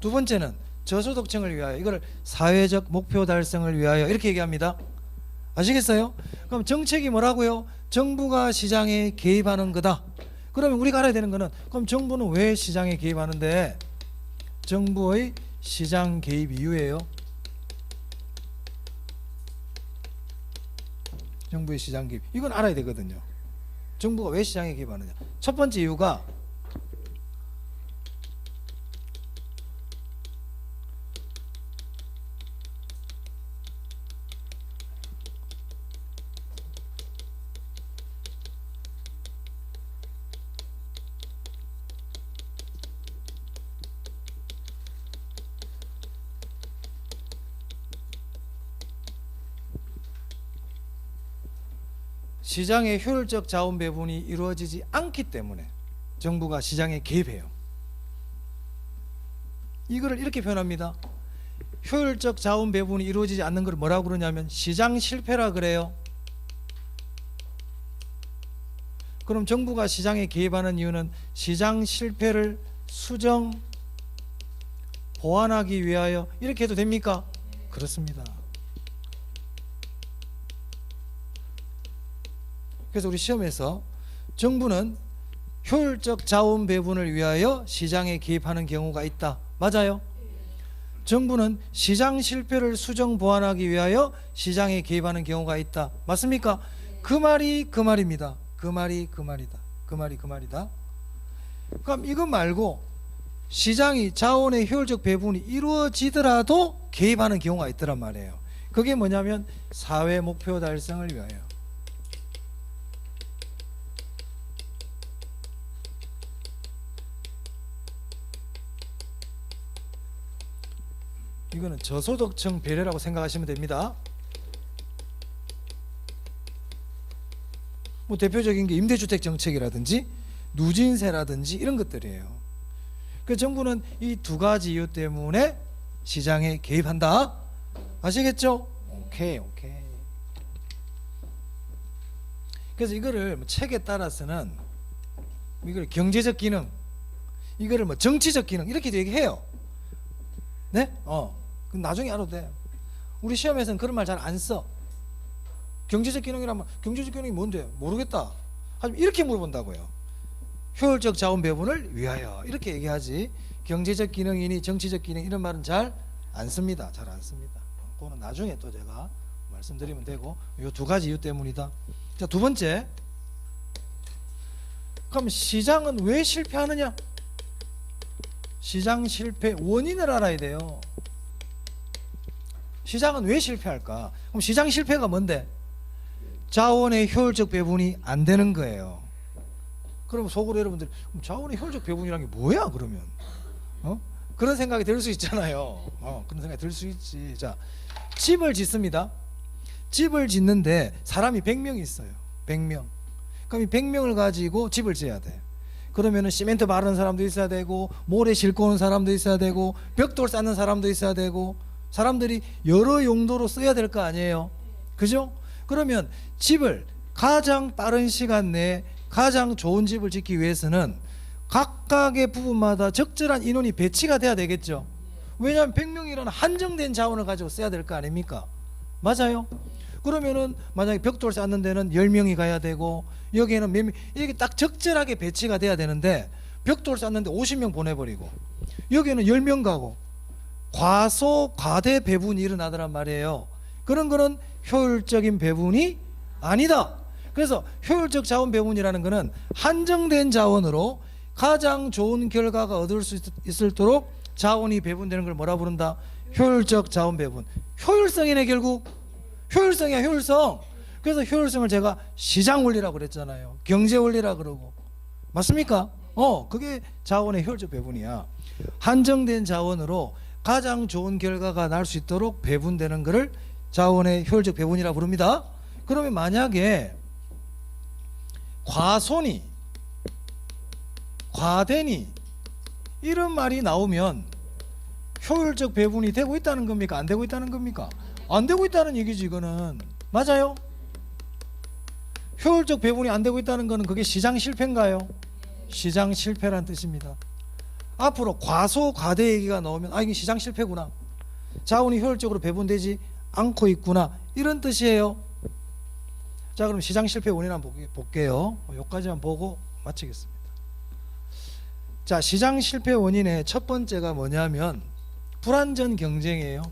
2번째는 저소득층을 위하여, 이걸 사회적 목표 달성을 위하여 이렇게 얘기합니다. 아시겠어요? 그럼 정책이 뭐라고요? 정부가 시장에 개입하는 거다. 그러면 우리가 알아야 되는 거는, 그럼 정부는 왜 시장에 개입하는데? 정부의 시장 개입 이유예요. 정부의 시장 개입, 이건 알아야 되거든요. 정부가 왜 시장에 개입하느냐. 첫 번째 이유가 시장의 효율적 자원 배분이 이루어지지 않기 때문에 정부가 시장에 개입해요. 이거를 이렇게 표현합니다. 효율적 자원 배분이 이루어지지 않는 걸 뭐라고 그러냐면 시장 실패라 그래요. 그럼 정부가 시장에 개입하는 이유는 시장 실패를 수정 보완하기 위하여 이렇게 해도 됩니까? 그렇습니다. 그래서 우리 시험에서 정부는 효율적 자원 배분을 위하여 시장에 개입하는 경우가 있다. 맞아요? 정부는 시장 실패를 수정 보완하기 위하여 시장에 개입하는 경우가 있다. 맞습니까? 그 말이 그 말입니다. 그 말이 그 말이다. 그 말이 그 말이다. 그럼 이거 말고 시장이 자원의 효율적 배분이 이루어지더라도 개입하는 경우가 있더란 말이에요. 그게 뭐냐면 사회 목표 달성을 위하여. 이거는 저소득층 배려라고 생각하시면 됩니다. 뭐 대표적인 게 임대주택 정책이라든지 누진세라든지 이런 것들이에요. 그 정부는 이 두 가지 이유 때문에 시장에 개입한다. 아시겠죠? 오케이. 그래서 이거를 뭐 책에 따라서는 이걸 경제적 기능, 이거를 뭐 정치적 기능 이렇게도 얘기해요. 네? 그럼 나중에 알아도 돼. 우리 시험에서는 그런 말 잘 안 써. 경제적 기능이라면 경제적 기능이 뭔데? 모르겠다. 하지만 이렇게 물어본다고요. 효율적 자원 배분을 위하여 이렇게 얘기하지. 경제적 기능이니 정치적 기능 이런 말은 잘 안 씁니다. 잘 안 씁니다. 그거는 나중에 또 제가 말씀드리면 되고 이 두 가지 이유 때문이다. 자, 두 번째. 그럼 시장은 왜 실패하느냐? 시장 실패 원인을 알아야 돼요. 시장은 왜 실패할까? 그럼 시장 실패가 뭔데? 자원의 효율적 배분이 안 되는 거예요. 그럼 속으로 여러분들 자원의 효율적 배분이란 게 뭐야 그러면? 그런 생각이 들 수 있잖아요. 그런 생각이 들 수 있지. 자, 집을 짓습니다. 집을 짓는데 사람이 100명이 있어요. 100명. 그럼 이 100명을 가지고 집을 지어야 돼. 그러면은 시멘트 바르는 사람도 있어야 되고 모래 싣고 오는 사람도 있어야 되고 벽돌 쌓는 사람도 있어야 되고 사람들이 여러 용도로 써야 될 거 아니에요. 그죠? 그러면 집을 가장 빠른 시간 내에 가장 좋은 집을 짓기 위해서는 각각의 부분마다 적절한 인원이 배치가 돼야 되겠죠. 왜냐하면 100명이라는 한정된 자원을 가지고 써야 될 거 아닙니까? 맞아요? 그러면은 만약에 벽돌 쌓는 데는 10명이 가야 되고 여기에는 몇 명, 이게 딱 적절하게 배치가 돼야 되는데 벽돌 쌓는데 50명 보내버리고 여기에는 10명 가고 과소 과대 배분이 일어나더란 말이에요. 그런 거는 효율적인 배분이 아니다. 그래서 효율적 자원 배분이라는 거는 한정된 자원으로 가장 좋은 결과가 얻을 수 있도록 자원이 배분되는 걸 뭐라 부른다? 효율적 자원 배분. 효율성이네 결국. 효율성이야 효율성. 그래서 효율성을 제가 시장 원리라고 그랬잖아요. 경제 원리라 그러고. 맞습니까? 그게 자원의 효율적 배분이야. 한정된 자원으로 가장 좋은 결과가 날 수 있도록 배분되는 것을 자원의 효율적 배분이라고 부릅니다. 그러면 만약에 과소니 과대니 이런 말이 나오면 효율적 배분이 되고 있다는 겁니까? 안 되고 있다는 겁니까? 안 되고 있다는 얘기지 이거는. 맞아요? 효율적 배분이 안 되고 있다는 거는 그게 시장 실패인가요? 시장 실패란 뜻입니다. 앞으로 과소 과대 얘기가 나오면 이게 시장 실패구나. 자원이 효율적으로 배분되지 않고 있구나. 이런 뜻이에요. 자, 그럼 시장 실패 원인 한번 볼게요. 여기까지만 보고 마치겠습니다. 자, 시장 실패 원인의 첫 번째가 뭐냐면 불완전 경쟁이에요.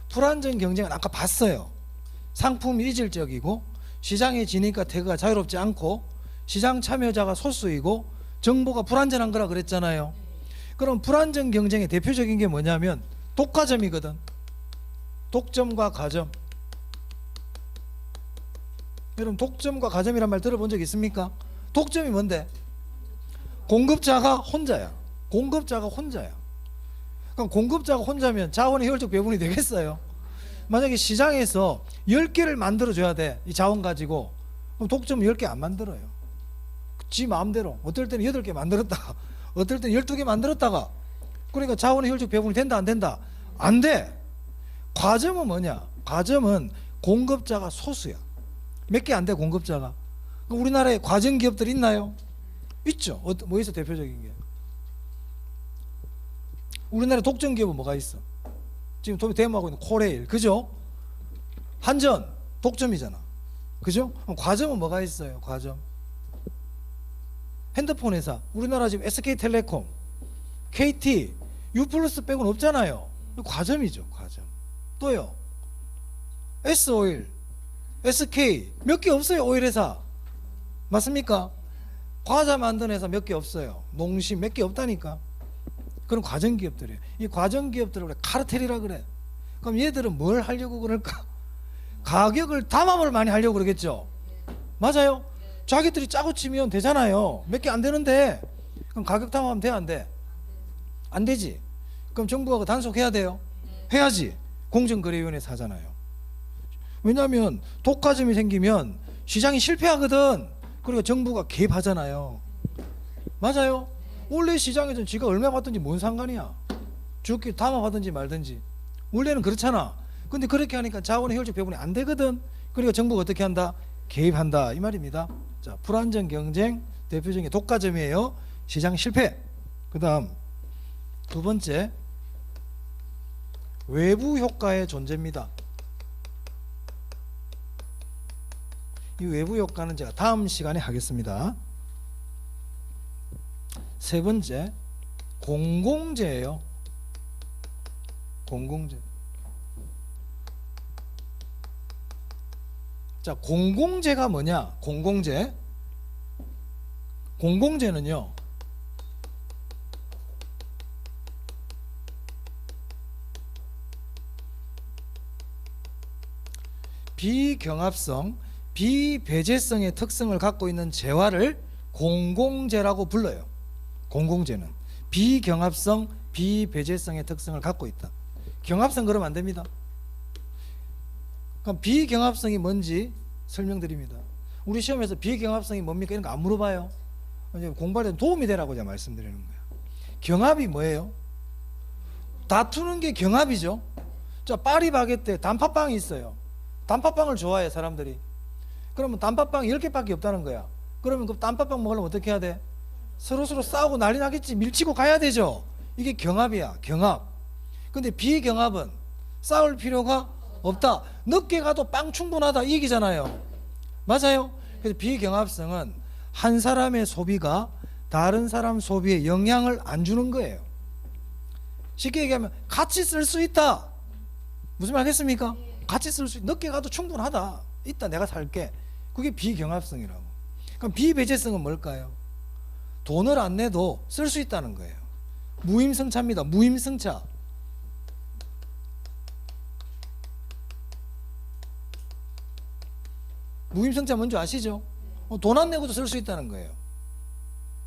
불완전 경쟁은 아까 봤어요. 상품이 이질적이고 시장에 지니까 태그가 자유롭지 않고 시장 참여자가 소수이고 정보가 불완전한 거라 그랬잖아요. 그럼 불완전 경쟁의 대표적인 게 뭐냐면 독과점이거든. 독점과 가점. 여러분 독점과 가점이란 말 들어본 적 있습니까? 독점이 뭔데? 공급자가 혼자야. 공급자가 혼자야. 그럼 공급자가 혼자면 자원의 효율적 배분이 되겠어요? 만약에 시장에서 10개를 만들어줘야 돼, 이 자원 가지고, 그럼 독점 10개 안 만들어요. 지 마음대로. 어떨 때는 8개 만들었다가, 어떨 때는 12개 만들었다가. 그러니까 자원의 효율적 배분이 된다 안 된다? 안 돼. 과점은 뭐냐? 과점은 공급자가 소수야. 몇 개 안 돼, 공급자가. 우리나라에 과점 기업들 있나요? 있죠. 뭐 있어, 대표적인 게? 우리나라 독점 기업은 뭐가 있어? 지금 대모하고 있는 코레일, 그죠? 한전 독점이잖아, 그죠? 과점은 뭐가 있어요? 과점. 핸드폰 회사, 우리나라 지금 SK텔레콤, KT, U+ 빼고는 없잖아요. 과점이죠, 과점. 또요, S오일, SK 몇 개 없어요. 오일 회사 맞습니까? 과자 만드는 회사 몇 개 없어요. 농심 몇 개 없다니까. 그런 과정 기업들이에요. 이 과정 기업들을 우리 카르텔이라 그래. 그럼 얘들은 뭘 하려고 그럴까? 가격을 담합을 많이 하려고 그러겠죠. 맞아요. 자기들이 짜고 치면 되잖아요. 몇 개 안 되는데. 그럼 가격 담합하면 돼, 안 돼? 안 되지. 그럼 정부가 단속해야 돼요? 해야지. 공정거래위원회에서 하잖아요. 왜냐하면 독과점이 생기면 시장이 실패하거든. 그러니까 정부가 개입하잖아요. 맞아요. 원래 시장에서는 지가 얼마 받든지 뭔 상관이야. 주기 담합하든지 말든지. 원래는 그렇잖아. 근데 그렇게 하니까 자원의 효율적 배분이 안 되거든. 그러니까 정부가 어떻게 한다? 개입한다, 이 말입니다. 자, 불안정 경쟁 대표적인 게 독과점이에요. 시장 실패. 그 다음 두 번째, 외부 효과의 존재입니다. 이 외부 효과는 제가 다음 시간에 하겠습니다. 세 번째, 공공재예요. 공공재. 자, 공공재가 뭐냐? 공공재. 공공재는요, 비경합성, 비배제성의 특성을 갖고 있는 재화를 공공재라고 불러요. 공공재는 비경합성, 비배제성의 특성을 갖고 있다. 경합성 그러면 안 됩니다. 그럼 비경합성이 뭔지 설명드립니다. 우리 시험에서 비경합성이 뭡니까? 이런 거 안 물어봐요. 공부할 때 도움이 되라고 제가 말씀드리는 거예요. 경합이 뭐예요? 다투는 게 경합이죠. 자, 파리바게뜨에 단팥빵이 있어요. 단팥빵을 좋아해 사람들이. 그러면 단팥빵 10개밖에 없다는 거야. 그러면 그 단팥빵 먹으려면 어떻게 해야 돼? 서로 싸우고 난리 나겠지. 밀치고 가야 되죠. 이게 경합이야, 경합. 근데 비경합은 싸울 필요가 없다. 늦게 가도 빵 충분하다, 이 얘기잖아요. 맞아요. 그래서 비경합성은 한 사람의 소비가 다른 사람 소비에 영향을 안 주는 거예요. 쉽게 얘기하면 같이 쓸 수 있다. 무슨 말 하겠습니까? 같이 쓸 수 있다. 늦게 가도 충분하다. 있다, 내가 살게. 그게 비경합성이라고. 그럼 비배제성은 뭘까요? 돈을 안 내도 쓸 수 있다는 거예요. 무임승차입니다. 무임승차. 무임승차 뭔지 아시죠? 돈 안 내고도 쓸 수 있다는 거예요.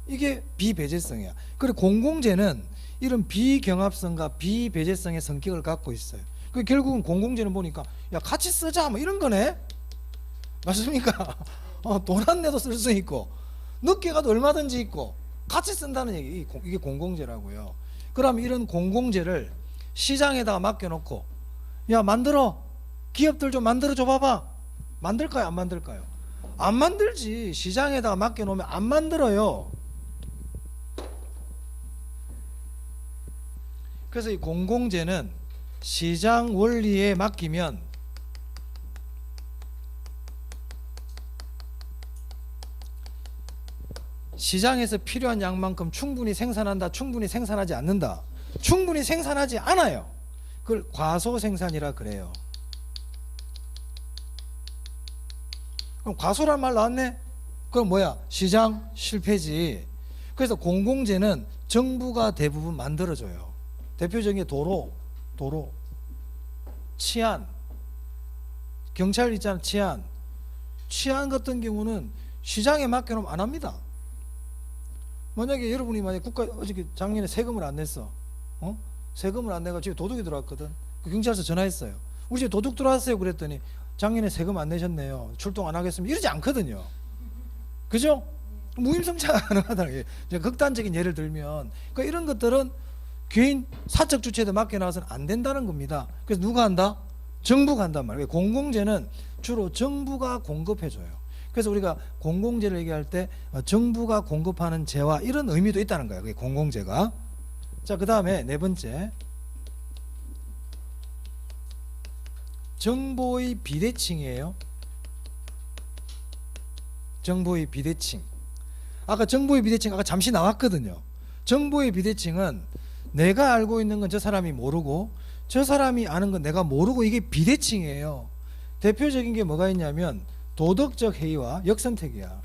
이게 비배제성이야. 그리고 공공재는 이런 비경합성과 비배제성의 성격을 갖고 있어요. 그 결국은 공공재는 보니까 야, 같이 쓰자 뭐 이런 거네. 맞습니까? 돈 안 내도 쓸 수 있고 늦게 가도 얼마든지 있고 같이 쓴다는 얘기. 이게 공공재라고요. 그럼 이런 공공재를 시장에다가 맡겨놓고 야, 만들어, 기업들 좀 만들어 줘 봐봐. 만들까요, 안 만들까요? 안 만들지. 시장에다가 맡겨놓으면 안 만들어요. 그래서 이 공공재는 시장 원리에 맡기면 시장에서 필요한 양만큼 충분히 생산한다, 충분히 생산하지 않는다. 충분히 생산하지 않아요. 그걸 과소생산이라 그래요. 그럼 과소란 말 나왔네? 그럼 뭐야? 시장 실패지. 그래서 공공재는 정부가 대부분 만들어줘요. 대표적인 게 도로, 치안, 경찰 있잖아, 치안 같은 경우는 시장에 맡겨놓으면 안 합니다. 만약에 여러분이 국가 어저께 작년에 세금을 안 냈어, 세금을 안 내가 집에 도둑이 들어왔거든. 그 경찰서 전화했어요. 우리 집에 도둑 들어왔어요. 그랬더니 작년에 세금 안 내셨네요. 출동 안 하겠습니다. 이러지 않거든요. 그죠? 무임승차 가능하다는 게 극단적인 예를 들면, 그러니까 이런 것들은 개인 사적 주체에 맡겨놔서는 안 된다는 겁니다. 그래서 누가 한다? 정부가 한단 말이에요. 공공재는 주로 정부가 공급해줘요. 그래서 우리가 공공재를 얘기할 때 정부가 공급하는 재와 이런 의미도 있다는 거예요. 그게 공공재가. 자, 그 다음에 네 번째, 정보의 비대칭이에요. 정보의 비대칭. 아까 정보의 비대칭 아까 잠시 나왔거든요. 정보의 비대칭은 내가 알고 있는 건 저 사람이 모르고 저 사람이 아는 건 내가 모르고, 이게 비대칭이에요. 대표적인 게 뭐가 있냐면 도덕적 해이와 역선택이야.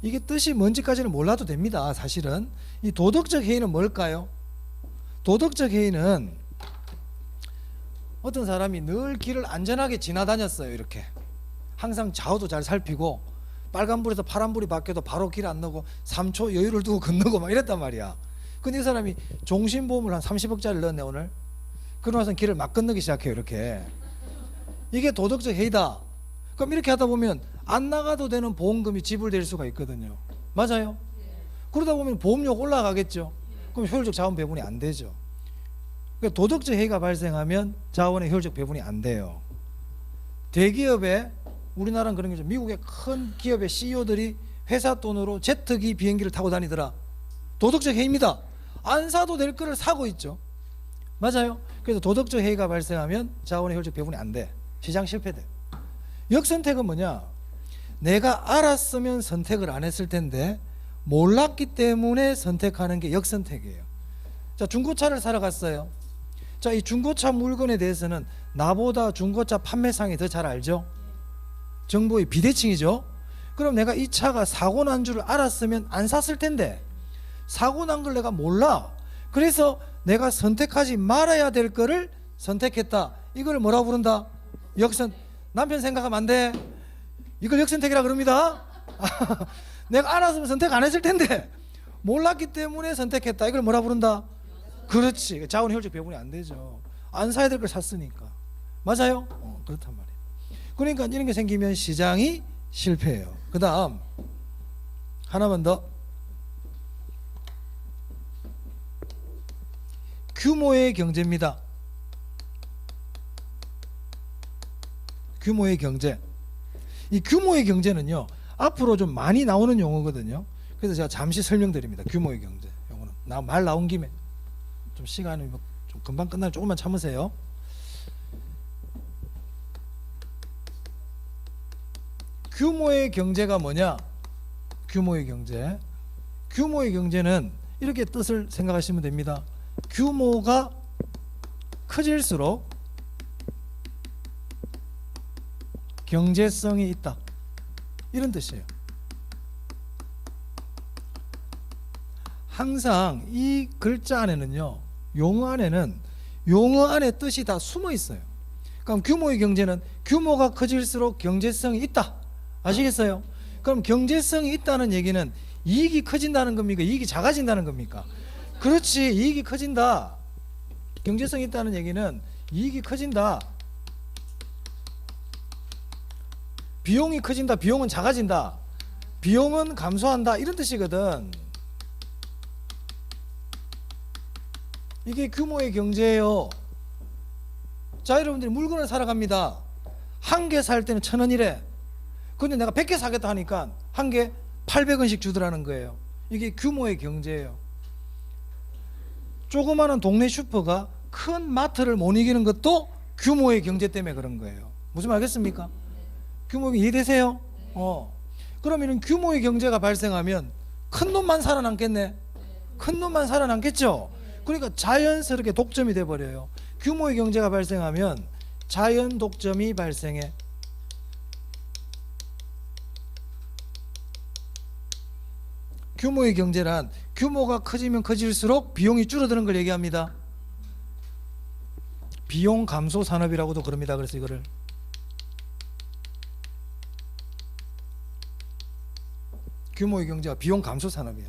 이게 뜻이 뭔지까지는 몰라도 됩니다. 사실은 이 도덕적 해이는 뭘까요? 도덕적 해이는 어떤 사람이 늘 길을 안전하게 지나다녔어요. 이렇게 항상 좌우도 잘 살피고 빨간불에서 파란불이 바뀌어도 바로 길 안 넣고 3초 여유를 두고 건너고 막 이랬단 말이야. 근데 이 사람이 종신보험을 한 30억짜리 넣었네 오늘. 그러고 나서 길을 막 건너기 시작해요. 이렇게. 이게 도덕적 해이다. 그럼 이렇게 하다 보면 안 나가도 되는 보험금이 지불될 수가 있거든요. 맞아요? 그러다 보면 보험료 올라가겠죠. 그럼 효율적 자원 배분이 안 되죠. 그러니까 도덕적 해이가 발생하면 자원의 효율적 배분이 안 돼요. 대기업에, 우리나라는 그런 거죠. 미국의 큰 기업의 CEO들이 회사 돈으로 제트기 비행기를 타고 다니더라. 도덕적 해이입니다. 안 사도 될 거를 사고 있죠. 맞아요? 그래서 도덕적 해이가 발생하면 자원의 효율적 배분이 안 돼. 시장 실패돼. 역선택은 뭐냐? 내가 알았으면 선택을 안 했을 텐데 몰랐기 때문에 선택하는 게 역선택이에요. 자, 중고차를 사러 갔어요. 자, 이 중고차 물건에 대해서는 나보다 중고차 판매상이 더 잘 알죠? 정보의 비대칭이죠. 그럼 내가 이 차가 사고 난 줄을 알았으면 안 샀을 텐데 사고 난 걸 내가 몰라. 그래서 내가 선택하지 말아야 될 거를 선택했다. 이걸 뭐라고 부른다? 역선. 남편 생각하면 안 돼. 이걸 역선택이라 그럽니다. 내가 알았으면 선택 안 했을 텐데 몰랐기 때문에 선택했다. 이걸 뭐라 부른다? 그렇지. 자원 효율적 배분이 안 되죠. 안 사야 될 걸 샀으니까. 맞아요? 그렇단 말이에요. 그러니까 이런 게 생기면 시장이 실패해요. 그 다음 하나만 더. 규모의 경제입니다. 규모의 경제. 이 규모의 경제는요, 앞으로 좀 많이 나오는 용어거든요. 그래서 제가 잠시 설명드립니다. 규모의 경제. 요거는 말 나온 김에 좀 시간이 좀 금방 끝날, 조금만 참으세요. 규모의 경제가 뭐냐? 규모의 경제. 규모의 경제는 이렇게 뜻을 생각하시면 됩니다. 규모가 커질수록 경제성이 있다. 이런 뜻이에요. 항상 이 글자 안에는요, 용어 안에 뜻이 다 숨어 있어요. 그럼 규모의 경제는 규모가 커질수록 경제성이 있다. 아시겠어요? 그럼 경제성이 있다는 얘기는 이익이 커진다는 겁니까? 이익이 작아진다는 겁니까? 그렇지, 이익이 커진다. 경제성이 있다는 얘기는 이익이 커진다. 비용이 커진다. 비용은 작아진다. 비용은 감소한다. 이런 뜻이거든. 이게 규모의 경제예요. 자, 여러분들이 물건을 사러 갑니다. 한 개 살 때는 1,000원이래. 근데 내가 100개 사겠다 하니까 한 개 800원씩 주더라는 거예요. 이게 규모의 경제예요. 조그마한 동네 슈퍼가 큰 마트를 못 이기는 것도 규모의 경제 때문에 그런 거예요. 무슨 말 알겠습니까? 규모 이해되세요? 그러면 규모의 경제가 발생하면 큰 놈만 살아남겠네. 큰 놈만 살아남겠죠. 그러니까 자연스럽게 독점이 돼버려요. 규모의 경제가 발생하면 자연 독점이 발생해. 규모의 경제란 규모가 커지면 커질수록 비용이 줄어드는 걸 얘기합니다. 비용 감소 산업이라고도 그럽니다. 그래서 이거를 규모의 경제가 비용 감소 산업이야.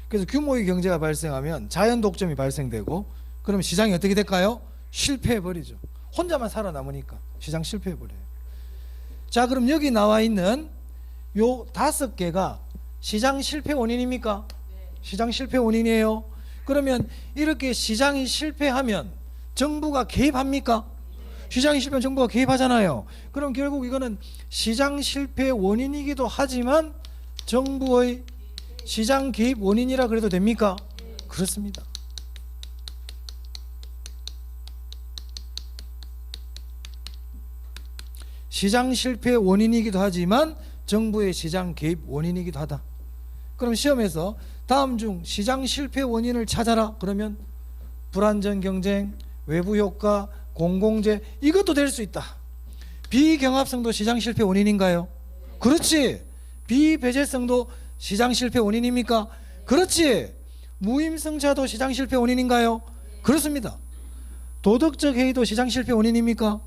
그래서 규모의 경제가 발생하면 자연 독점이 발생되고 그러면 시장이 어떻게 될까요? 실패해 버리죠. 혼자만 살아남으니까 시장 실패해 버려요. 자, 그럼 여기 나와 있는 요 5개가 시장 실패 원인입니까? 시장 실패 원인이에요. 그러면 이렇게 시장이 실패하면 정부가 개입합니까? 시장이 실패하면 정부가 개입하잖아요. 그럼 결국 이거는 시장 실패 원인이기도 하지만 정부의 시장 개입 원인이라 그래도 됩니까? 그렇습니다. 시장 실패 원인이기도 하지만 정부의 시장 개입 원인이기도 하다. 그럼 시험에서 다음 중 시장 실패 원인을 찾아라 그러면 불안전 경쟁, 외부 효과, 공공재 이것도 될 수 있다. 비경합성도 시장 실패 원인인가요? 그렇지. 비배제성도 시장 실패 원인입니까? 그렇지. 무임승차도 시장 실패 원인인가요? 그렇습니다. 도덕적 해이도 시장 실패 원인입니까?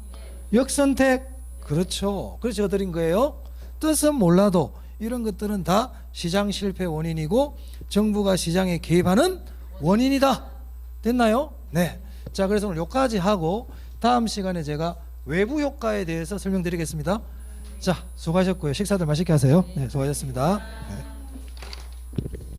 역선택 그렇죠. 그래서 제가 드린 거예요. 뜻은 몰라도 이런 것들은 다 시장 실패 원인이고 정부가 시장에 개입하는 원인이다. 됐나요? 네. 자, 그래서 오늘 여기까지 하고 다음 시간에 제가 외부 효과에 대해서 설명드리겠습니다. 자, 수고하셨고요. 식사들 맛있게 하세요. 네, 수고하셨습니다. 네.